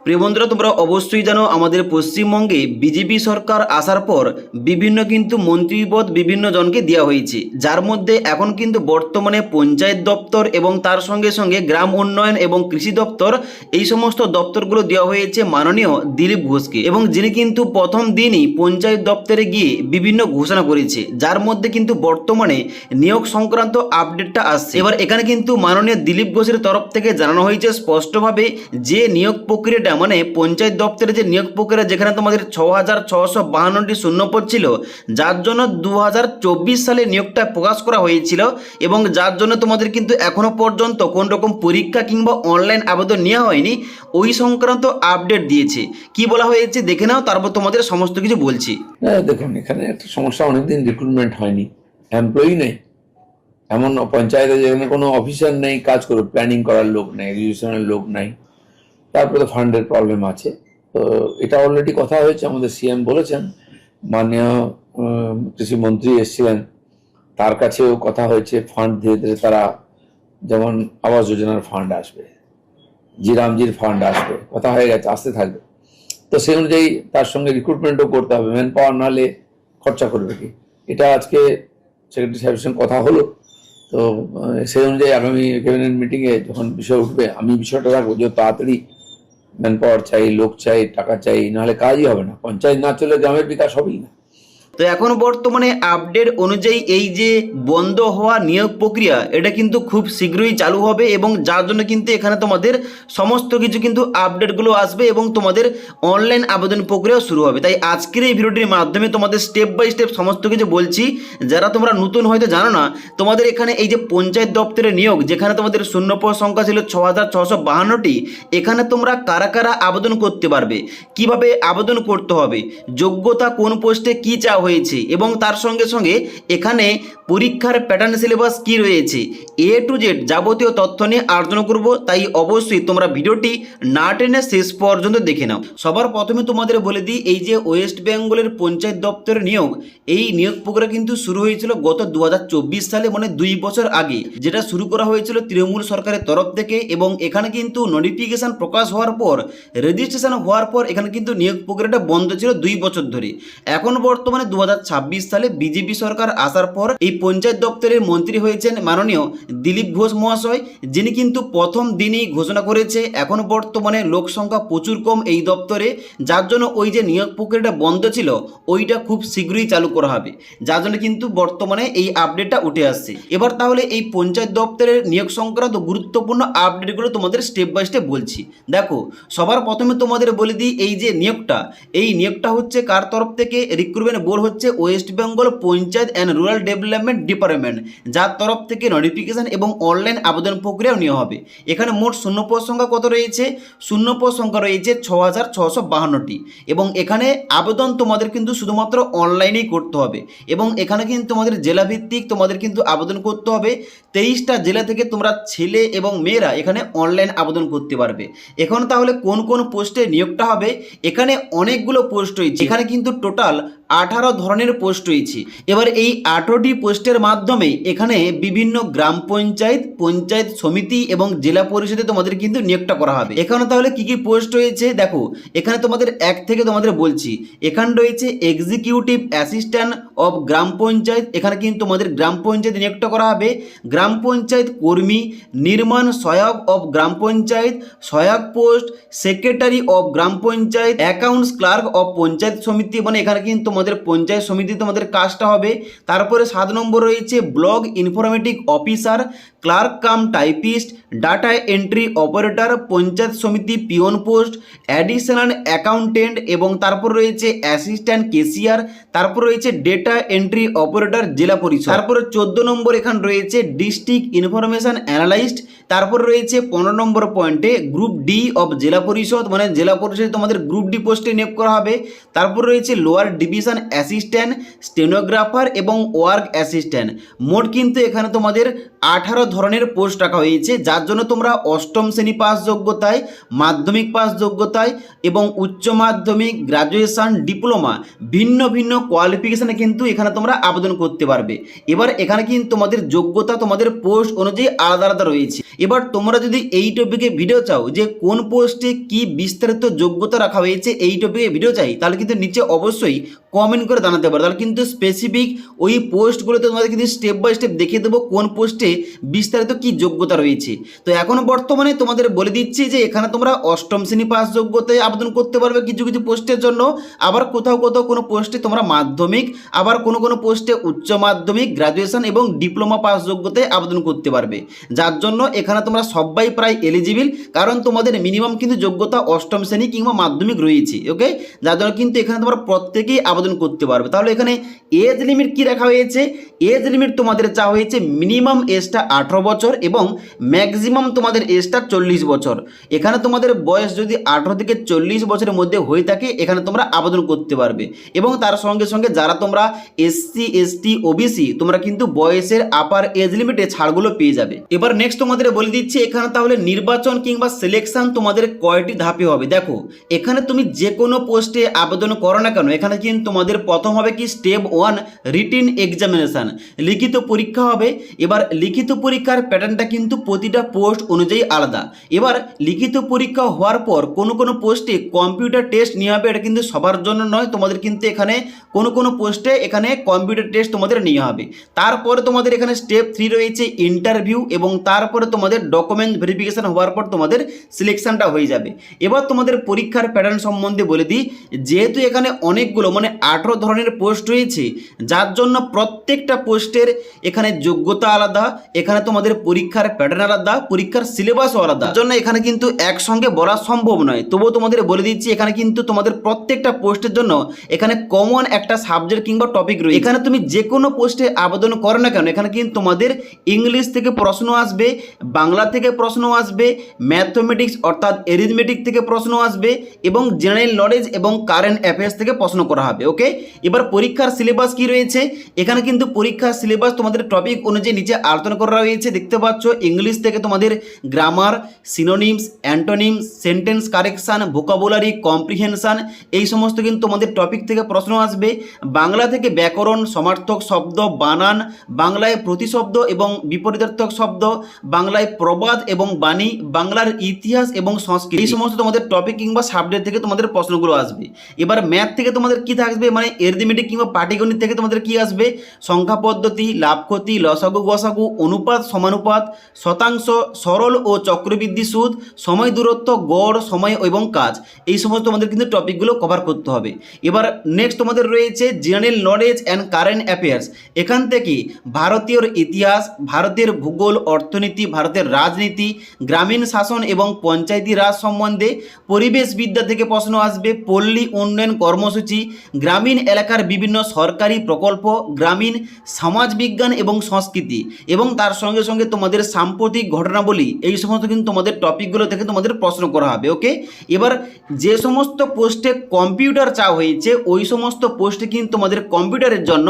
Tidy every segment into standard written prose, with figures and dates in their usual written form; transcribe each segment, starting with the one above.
প্রিয় বন্ধুরা, তোমরা অবশ্যই জানো আমাদের পশ্চিমবঙ্গে বিজেপি সরকার আসার পর বিভিন্ন কিন্তু মন্ত্রীপদ বিভিন্ন জনকে দেওয়া হয়েছে, যার মধ্যে এখন কিন্তু বর্তমানে পঞ্চায়েত দপ্তর এবং তার সঙ্গে সঙ্গে গ্রাম উন্নয়ন এবং কৃষি দপ্তর, এই সমস্ত দপ্তরগুলো দেওয়া হয়েছে মাননীয় দিলীপ ঘোষকে, এবং যিনি কিন্তু প্রথম দিনই পঞ্চায়েত দপ্তরে গিয়ে বিভিন্ন ঘোষণা করেছে, যার মধ্যে কিন্তু বর্তমানে নিয়োগ সংক্রান্ত আপডেটটা আসছে। এবার এখানে কিন্তু মাননীয় দিলীপ ঘোষের তরফ থেকে জানানো হয়েছে স্পষ্টভাবে যে নিয়োগ প্রক্রিয়াটা মানে পঞ্চায়েত দপ্তরে যে নিয়োগ প্রক্রিয়া, যেখানে তোমাদের 6,652টি শূন্যপদ ছিল, যার জন্য 2024 সালে নিয়োগটা প্রকাশ করা হয়েছিল, এবং যার জন্য তোমাদের কিন্তু এখনো পর্যন্ত কোন রকম পরীক্ষা কিংবা অনলাইন আবেদন নেওয়া হয়নি, ওই সংক্রান্ত আপডেট দিয়েছে। কি বলা হয়েছে দেখে নাও, তারপর তোমাদের সমস্ত কিছু বলছি। দেখুন, এখানে একটা সমস্যা, অনেকদিন রিক্রুটমেন্ট হয়নি, এমপ্লয়ি নেই, এমন পঞ্চায়েতে যেখানে কোনো অফিসার নেই কাজ করবে, প্ল্যানিং করার লোক নেই, এক্সিকিউশনের লোক নাই, তারপরে ফান্ডের প্রবলেম আছে। তো এটা অলরেডি কথা হয়েছে, আমাদের সিএম বলেছেন, মাননীয় কৃষিমন্ত্রী এসেছিলেন, তার কাছেও কথা হয়েছে, ফান্ড ধীরে ধীরে তারা, যেমন আবাস যোজনার ফান্ড আসবে, জিরামজির ফান্ড আসবে, কথা হয়ে গেছে, আসতে থাকবে। তো সেই অনুযায়ী তার সঙ্গে রিক্রুটমেন্টও করতে হবে, ম্যান পাওয়ার নাহলে খরচা করবে কি, এটা আজকে সেক্রেটারি সাহেবের সঙ্গে কথা হলো। তো সেই অনুযায়ী আগামী ক্যাবিনেট মিটিংয়ে যখন বিষয় উঠবে, আমি বিষয়টা রাখবো যে তাড়াতাড়ি ম্যান পাওয়ার চাই, লোক চাই, টাকা চাই, নাহলে কাজই হবে না, পঞ্চায়েত না চলে গ্রামের বিকাশ হবেই না। তো এখন বর্তমানে আপডেট অনুযায়ী এই যে বন্ধ হওয়া নিয়োগ প্রক্রিয়া, এটা কিন্তু খুব শীঘ্রই চালু হবে, এবং যার জন্য কিন্তু এখানে তোমাদের সমস্ত কিছু কিন্তু আপডেটগুলো আসবে, এবং তোমাদের অনলাইন আবেদন প্রক্রিয়া শুরু হবে। তাই আজকের এই ভিডিওটির মাধ্যমে তোমাদের স্টেপ বাই স্টেপ সমস্ত কিছু বলছি। যারা তোমরা নতুন হয়তো জানো না, তোমাদের এখানে এই যে পঞ্চায়েত দপ্তরে নিয়োগ, যেখানে তোমাদের শূন্যপদ সংখ্যা ছিল 6,652টি, এখানে তোমরা কারা কারা আবেদন করতে পারবে, কিভাবে আবেদন করতে হবে, যোগ্যতা কোন পোস্টে কী চাওয়া হয়েছে, এবং তার সঙ্গে সঙ্গে এখানে পরীক্ষার প্যাটার্ন সিলেবাস কি রয়েছে, এ টু জেড যাবতীয় তথ্য নিয়ে আলোচনা করব। তাই অবশ্যই তোমরা ভিডিওটি না টেনে শেষ পর্যন্ত দেখে নাও। সবার প্রথমে তোমাদের বলে দিই, এই যে ওয়েস্ট বেঙ্গলের পঞ্চায়েত দপ্তরের নিয়োগ, এই নিয়োগ প্রক্রিয়া কিন্তু শুরু হয়েছিল গত 2024 সালে, মানে 2 বছর আগে, যেটা শুরু করা হয়েছিল তৃণমূল সরকারের তরফ থেকে। এবং এখানে কিন্তু নোটিফিকেশন প্রকাশ হওয়ার পর, রেজিস্ট্রেশন হওয়ার পর এখানে কিন্তু নিয়োগ প্রক্রিয়াটা বন্ধ ছিল 2 বছর ধরে। এখন বর্তমানে 2026 সালে বিজেপি সরকার আসার পর এই পঞ্চায়েত দপ্তরের মন্ত্রী হয়েছেন মাননীয় দিলীপ ঘোষ মহাশয়, যিনি কিন্তু প্রথম দিনই ঘোষণা করেছে এখন বর্তমানে লোক সংখ্যা প্রচুর কম এই দপ্তরে, যার জন্য ওই যে নিয়োগ প্রক্রিয়াটা বন্ধ ছিল ওইটা খুব শীঘ্রই চালু করা হবে, যার জন্য কিন্তু বর্তমানে এই আপডেটটা উঠে আসছে। এবার তাহলে এই পঞ্চায়েত দপ্তরের নিয়োগ সংক্রান্ত গুরুত্বপূর্ণ আপডেটগুলো তোমাদের স্টেপ বাই স্টেপ বলছি। দেখো, সবার প্রথমে তোমাদের বলে দিই, এই যে নিয়োগটা, এই নিয়োগটা হচ্ছে কার তরফ থেকে? রিক্রুটমেন্ট বোর্ড হচ্ছে West Bengal panchayat and rural development department, যার তরফ থেকে নোটিফিকেশন এবং অনলাইন আবেদন প্রক্রিয়াও নেওয়া হবে। এখানে মোট শূন্যপদ সংখ্যা কত রয়েছে? শূন্যপদ সংখ্যা রয়েছে 6,652টি, এবং এখানে আবেদন তোমাদের কিন্তু শুধুমাত্র অনলাইনেই করতে হবে, এবং এখানে কিন্তু তোমাদের জেলাভিত্তিক তোমাদের কিন্তু আবেদন করতে হবে। 23টা জেলা থেকে তোমরা ছেলে এবং মেয়েরা এখানে অনলাইন আবেদন করতে পারবে। এখন তাহলে কোন কোন পোস্টে নিয়োগটা হবে? এখানে অনেকগুলো পোস্ট রয়েছে, এখানে কিন্তু টোটাল 18 ধরনের পোস্ট রয়েছে। এবার এই 18টি পোস্টের মাধ্যমে এখানে বিভিন্ন গ্রাম পঞ্চায়েত, পঞ্চায়েত সমিতি এবং জেলা পরিষদে তোমাদের কিন্তু নিয়োগটা করা হবে। এখানে তাহলে কি কি পোস্ট রয়েছে দেখো, এখানে তোমাদের এক থেকে তোমাদের বলছি। এখানে রয়েছে executive assistant of gram panchayat, এখানে কিন্তু তোমাদের গ্রাম পঞ্চায়েত নিয়োগটা করা হবে। গ্রাম পঞ্চায়েত কর্মী, নির্মাণ সহায়ক অফ গ্রাম পঞ্চায়েত, সহায়ক post, secretary of gram panchayat, accounts clerk of panchayat samiti, মানে এখানে কিন্তু তোমাদের পঞ্চায়েত সমিতি তোমাদের কাজটা হবে। তারপরে 7 নম্বর রয়েছে block informatic officer, clerk cum typist, data entry operator, panchayat samiti peon post, additional accountant, এবং তারপর রয়েছে অ্যাসিস্ট্যান্ট কেশিয়ার, তারপর রয়েছে ডেটা এন্ট্রি অপারেটর জেলা পরিষদ। তারপরে 14 নম্বর এখানে রয়েছে ডিস্ট্রিক্ট ইনফরমেশন অ্যানালাইস্ট, তারপর রয়েছে 15 নম্বর পয়েন্টে গ্রুপ ডি অফ জেলা পরিষদ, মানে জেলা পরিষদে তোমাদের গ্রুপ ডি পোস্টে নিয়োগ করা হবে। তারপর রয়েছে লোয়ার ডিভিশন অ্যাসিস্ট্যান্ট, স্টেনোগ্রাফার এবং ওয়ার্ক অ্যাসিস্ট্যান্ট। মোট কিন্তু এখানে তোমাদের 18 ধরনের পোস্ট রাখা হয়েছে, যার জন্য তোমরা অষ্টম শ্রেণী পাস যোগ্যতায়, মাধ্যমিক পাস যোগ্যতায় এবং উচ্চ মাধ্যমিক, গ্রাজুয়েশন, ডিপ্লোমা, ভিন্ন ভিন্ন কোয়ালিফিকেশনে কিন্তু এখানে তোমরা আবেদন করতে পারবে। এবার এখানে কিন্তু তোমাদের যোগ্যতা তোমাদের পোস্ট অনুযায়ী আলাদা আলাদা রয়েছে। এবার তোমরা যদি এই টপিকে ভিডিও চাও যে কোন পোস্টে কি বিস্তারিত যোগ্যতা রাখা হয়েছে এই টপিকে ভিডিও চাই, তাহলে কিন্তু নিচে অবশ্যই কমেন্ট করে জানাতে পারো। তাহলে কিন্তু স্পেসিফিক ওই পোস্টগুলোতে তোমাদের কিন্তু স্টেপ বাই স্টেপ দেখিয়ে দেবো কোন পোস্টে বিস্তারিত কি যোগ্যতা রয়েছে। তো এখন বর্তমানে তোমাদের বলে দিচ্ছি যে এখানে তোমরা অষ্টম শ্রেণী পাস যোগ্যতায় আবেদন করতে পারবে কিছু কিছু পোস্টের জন্য, আবার কোথাও কোথাও কোনো পোস্টে তোমরা মাধ্যমিক, আবার কোনো কোনো পোস্টে উচ্চ মাধ্যমিক, গ্র্যাজুয়েশন এবং ডিপ্লোমা পাস যোগ্যতায় আবেদন করতে পারবে, যার জন্য এখানে তোমরা সবাই প্রায় এলিজিবল, কারণ তোমাদের মিনিমাম কিন্তু যোগ্যতা অষ্টম শ্রেণী কিংবা মাধ্যমিক রয়েছে। ওকে, যার জন্য কিন্তু এখানে তোমরা প্রত্যেকেই আবেদন করতে পারবে। তাহলে এখানে এজ লিমিট কি রাখা হয়েছে? এজ লিমিট তোমাদের চাওয়া হয়েছে মিনিমাম এজটা 18 বছর এবং ম্যাক্সিমাম তোমাদের এজটা 40 বছর। এখানে তোমাদের বয়স যদি 18 থেকে 40 বছরের মধ্যে হয়ে থাকে এখানে তোমরা আবেদন করতে পারবে, এবং তার সঙ্গে সঙ্গে যারা তোমরা এসসি এসটি ওবিসি তোমরা কিন্তু বয়সের আপার এজ লিমিটে ছাড়গুলো পেয়ে যাবে। এবার নেক্সট তোমাদের বলে দিচ্ছি এখানে তাহলে নির্বাচন কিংবা সিলেকশন তোমাদের কয়টি ধাপে হবে। দেখো এখানে তুমি যে কোনো পোস্টে আবেদন করো না কেন, এখানে কিন্তু তোমাদের প্রথম হবে কি স্টেপ 1 রিটিন এক্সামিনেশন, লিখিত পরীক্ষা হবে। এবার লিখিত পরীক্ষার প্যাটার্নটা কিন্তু প্রতিটা পোস্ট অনুযায়ী আলাদা। এবার লিখিত পরীক্ষা হওয়ার পর কোনো কোনো পোস্টে কম্পিউটার টেস্ট নেওয়া হবে, এটা কিন্তু সবার জন্য নয়, তোমাদের কিন্তু এখানে কোনো কোনো পোস্টে এখানে কম্পিউটার টেস্ট তোমাদের নেওয়া হবে। তারপরে তোমাদের এখানে স্টেপ 3 রয়েছে ইন্টারভিউ, এবং তারপরে তোমাদের ডকুমেন্ট ভেরিফিকেশন হওয়ার পর তোমাদের সিলেকশনটা হয়ে যাবে। এবার তোমাদের পরীক্ষার প্যাটার্ন সম্বন্ধে বলে দিই, যেহেতু এখানে অনেকগুলো মানে 18 ধরনের পোস্ট রয়েছে, যার জন্য প্রত্যেকটা পোস্টের এখানে যোগ্যতা আলাদা, এখানে তোমাদের পরীক্ষার প্যাটার্ন আলাদা, পরীক্ষার সিলেবাসও আলাদা, যার জন্য এখানে কিন্তু একসঙ্গে বলা সম্ভব নয়। তবুও তোমাদের বলে দিচ্ছি এখানে কিন্তু তোমাদের প্রত্যেকটা পোস্টের জন্য এখানে কমন একটা সাবজেক্ট কিংবা টপিক রয়েছে। এখানে তুমি যে কোনো পোস্টে আবেদন করো না কেন এখানে কিন্তু তোমাদের ইংলিশ থেকে প্রশ্ন আসবে, বাংলা থেকে প্রশ্ন আসবে, ম্যাথমেটিক্স অর্থাৎ এরিথমেটিক থেকে প্রশ্ন আসবে, এবং জেনারেল নলেজ এবং কারেন্ট অ্যাফেয়ার্স থেকে প্রশ্ন করা হবে। ওকে, এবার পরীক্ষার সিলেবাস কি রয়েছে, এখানে কিন্তু পরীক্ষার সিলেবাস তোমাদের টপিক অনুযায়ী নিচে আলোচনা করা রয়েছে, দেখতে পাচ্ছ। ইংলিশ থেকে তোমাদের grammar, synonyms, antonyms, sentence correction, vocabulary, comprehension, এই সমস্ত কিন্তু তোমাদের টপিক থেকে প্রশ্ন আসবে। বাংলা থেকে ব্যাকরণ, সমার্থক শব্দ, বানান, বাংলায় প্রতিশব্দ এবং বিপরীতার্থক শব্দ, বাংলায় প্রবাদ এবং বাণী, বাংলার ইতিহাস এবং সংস্কৃতি, এই সমস্ত তোমাদের টপিক কিংবা সাবজেক্ট থেকে তোমাদের প্রশ্নগুলো আসবে। এবার ম্যাথ থেকে তোমাদের কি থাকবে, মানে এরিথমেটিক কিংবা পাটিগণিত থেকে তোমাদের কি আসবে, সংখ্যা পদ্ধতি, লাভ ক্ষতি, লসাগু গসাগু, অনুপাত সমানুপাত, শতাংশ, সরল ও চক্রবৃদ্ধি সুদ, সময় দূরত্ব, গড়, সময় এবং কাজ, এই সমস্ত তোমাদের কিন্তু টপিকগুলো কভার করতে হবে। এবার নেক্সট তোমাদের রয়েছে general knowledge and current affairs. এখান থেকে ভারতীয় ইতিহাস, ভারতের ভূগোল, অর্থনীতি, ভারতের রাজনীতি, গ্রামীণ শাসন এবং পঞ্চায়েতি রাজ সম্বন্ধে, পরিবেশবিদ্যা থেকে প্রশ্ন আসবে, পল্লী উন্নয়ন কর্মসূচি, গ্রামীণ এলাকার বিভিন্ন সরকারি প্রকল্প, গ্রামীণ সমাজবিজ্ঞান এবং সংস্কৃতি, এবং তার সঙ্গে সঙ্গে তোমাদের সাম্প্রতিক ঘটনাবলী, এই সমস্ত কিন্তু তোমাদের টপিকগুলো থেকে তোমাদের প্রশ্ন করা হবে। ওকে, এবার যে সমস্ত পোস্টে কম্পিউটার চাওয়া হয়েছে ওই সমস্ত পোস্টে কিন্তু তোমাদের কম্পিউটারের জন্য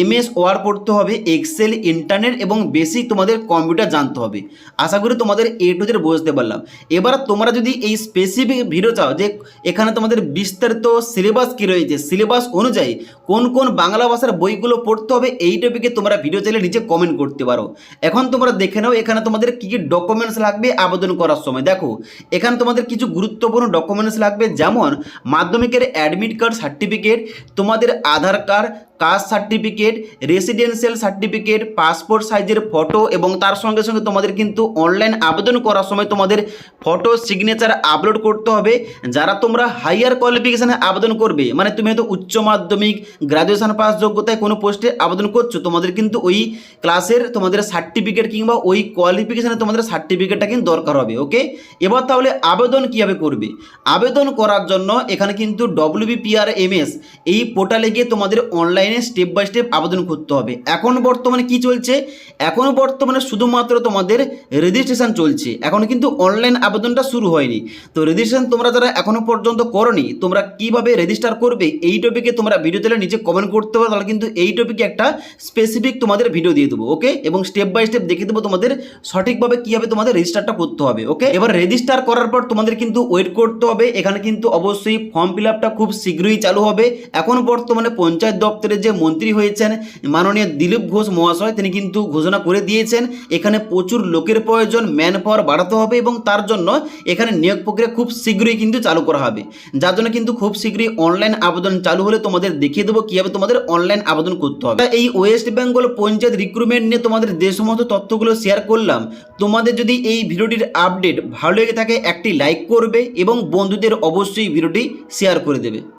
MS ওয়ার্ড পড়তে হবে, এক্সেল, ইন্টারনেট এবং বেসিক তোমাদের কম্পিউটার জানতে হবে। আশা করি তোমাদের A to Z বুঝতে পারলাম। এবার তোমরা যদি এই স্পেসিফিক ভিডিও চাও যে এখানে তোমাদের বিস্তারিত সিলেবাস কী রয়েছে, সিলেবাস অনুযায়ী কোন কোন বাংলা ভাষার বইগুলো পড়তে হবে, এই টপিকে তোমরা ভিডিও চাইলে নিচে কমেন্ট করতে পারো। এখন তোমরা দেখে নাও এখানে তোমাদের কী কী ডকুমেন্টস লাগবে আবেদন করার সময়। দেখো এখানে তোমাদের কিছু গুরুত্বপূর্ণ ডকুমেন্টস লাগবে, যেমন মাধ্যমিকের অ্যাডমিট কার্ড সার্টিফিকেট, তোমাদের Aadhaar card, caste certificate, residential certificate, passport সাইজের ফটো, এবং তার সঙ্গে সঙ্গে তোমাদের কিন্তু অনলাইন আবেদন করার সময় তোমাদের ফটো সিগনেচার আপলোড করতে হবে। যারা তোমরা হাইয়ার কোয়ালিফিকেশানে আবেদন করবে, মানে তুমি হয়তো উচ্চ মাধ্যমিক, গ্রাজুয়েশন পাস যোগ্যতায় কোনো পোস্টে আবেদন করছো, তোমাদের কিন্তু ওই ক্লাসের তোমাদের সার্টিফিকেট কিংবা ওই কোয়ালিফিকেশানে তোমাদের সার্টিফিকেটটা কিন্তু দরকার হবে। ওকে, এবার তাহলে আবেদন কীভাবে করবে, আবেদন করার জন্য এখানে কিন্তু WBPRMS এই পোর্টালে গিয়ে তোমাদের অনলাইনে স্টেপ বাই স্টেপ আবেদন করতে হবে। এখন বর্তমানে কি চলছে, এখন বর্তমানে শুধুমাত্র তোমাদের রেজিস্ট্রেশন চলছে, এখন কিন্তু অনলাইন আবেদনটা শুরু হয়নি। তো রেজিস্ট্রেশন তোমরা যারা এখনো পর্যন্ত করনি, তোমরা কিভাবে রেজিস্টার করবে এই টপিকে তোমরা ভিডিও দিলে নিচে কমেন্ট করতে পারো, তাহলে কিন্তু এই টপিকে একটা স্পেসিফিক তোমাদের ভিডিও দিয়ে দেবো। ওকে, এবং স্টেপ বাই স্টেপ দেখিয়ে দেবো তোমাদের সঠিকভাবে কীভাবে তোমাদের রেজিস্টারটা করতে হবে। ওকে, এবার রেজিস্টার করার পর তোমাদের কিন্তু ওয়েট করতে হবে। এখানে কিন্তু অবশ্যই ফর্ম ফিল আপটা খুব শীঘ্রই চালু হবে। এখন বর্তমানে পঞ্চায়েত দপ্তরে দপ্তরের যে মন্ত্রী হয়েছেন মাননীয় দিলীপ ঘোষ মহাশয়, তিনি কিন্তু ঘোষণা করে দিয়েছেন এখানে প্রচুর লোকের প্রয়োজন, ম্যান পাওয়ার বাড়াতে হবে এবং তার জন্য এখানে নিয়োগ প্রক্রিয়া খুব শীঘ্রই কিন্তু চালু করা হবে। যার জন্য কিন্তু খুব শীঘ্রই অনলাইন আবেদন চালু হলে তোমাদের দেখিয়ে দেবো কীভাবে তোমাদের অনলাইন আবেদন করতে হবে। এই ওয়েস্ট বেঙ্গল পঞ্চায়েত রিক্রুটমেন্ট নিয়ে তোমাদের যে সমস্ত তথ্যগুলো শেয়ার করলাম, তোমাদের যদি এই ভিডিওটির আপডেট ভালো লেগে থাকে একটি লাইক করবে এবং বন্ধুদের অবশ্যই ভিডিওটি শেয়ার করে দেবে।